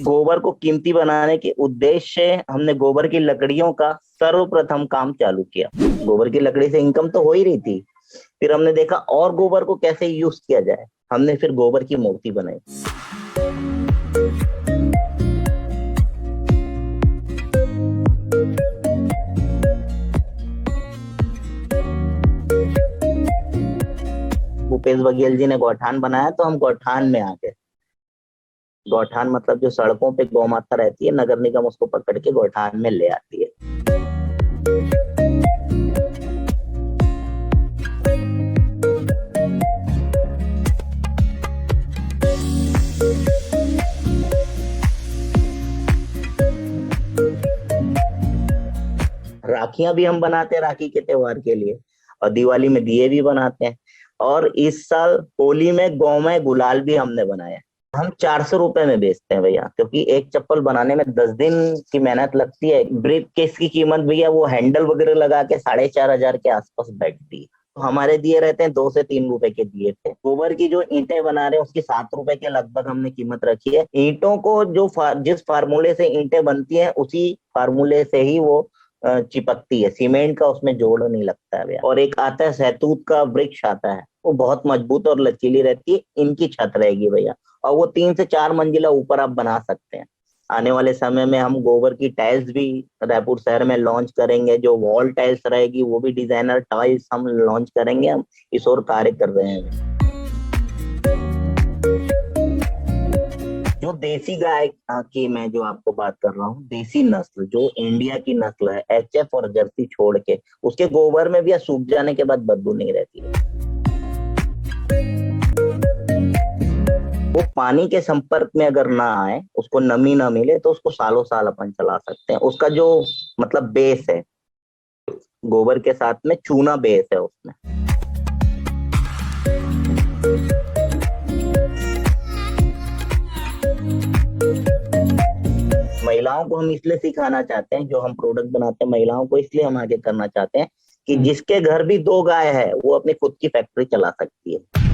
गोबर को कीमती बनाने के उद्देश्य से हमने गोबर की लकड़ियों का सर्वप्रथम काम चालू किया। गोबर की लकड़ी से इनकम तो हो ही रही थी, फिर हमने देखा और गोबर को कैसे यूज किया जाए। हमने फिर गोबर की मूर्ति बनाई। भूपेश बघेल जी ने गौठान बनाया तो हम गौठान में आ गए। गौठान मतलब जो सड़कों पे गौ माता रहती है, नगर निगम उसको पकड़ के गौठान में ले आती है। राखियां भी हम बनाते हैं राखी के त्योहार के लिए, और दिवाली में दिए भी बनाते हैं। और इस साल होली में गौमय गुलाल भी हमने बनाया। हम 400 रुपए में बेचते हैं भैया, क्योंकि एक चप्पल बनाने में 10 दिन की मेहनत लगती है। ब्रीफ केस की कीमत भैया वो हैंडल वगैरह लगा के 4,500 के आसपास बैठती है। तो हमारे दिए रहते हैं 2 से 3 रुपए के दिए थे। गोबर की जो ईंटें बना रहे हैं उसकी 7 रुपए के लगभग हमने कीमत रखी है। ईंटों को जो जिस फार्मूले से ईंटें बनती हैं उसी फार्मूले से ही वो चिपकती है। सीमेंट का उसमें जोड़ नहीं लगता है भैया। और एक आता है सहतूत का वृक्ष आता है, वो बहुत मजबूत और लचीली रहती है। इनकी छत रहेगी भैया, और वो 3 से 4 मंजिला ऊपर आप बना सकते हैं। आने वाले समय में हम गोबर की टाइल्स भी रायपुर शहर में लॉन्च करेंगे। जो वॉल टाइल्स रहेगी वो भी डिजाइनर टाइल्स हम लॉन्च करेंगे। हम इस ओर कार्य कर रहे हैं। जो देसी गाय की मैं जो आपको बात कर रहा हूँ, देसी नस्ल जो इंडिया की नस्ल है, एचएफ और जर्सी छोड़ के, उसके गोबर में भी सूख जाने के बाद बदबू नहीं रहती है। वो पानी के संपर्क में अगर ना आए, उसको नमी ना मिले, तो उसको सालों साल अपन चला सकते हैं। उसका जो मतलब बेस है, गोबर के साथ में चूना बेस है उसमें। महिलाओं को हम इसलिए सिखाना चाहते हैं, जो हम प्रोडक्ट बनाते हैं महिलाओं को इसलिए हम आगे करना चाहते हैं कि जिसके घर भी 2 गाय है वो अपनी खुद की फैक्ट्री चला सकती है।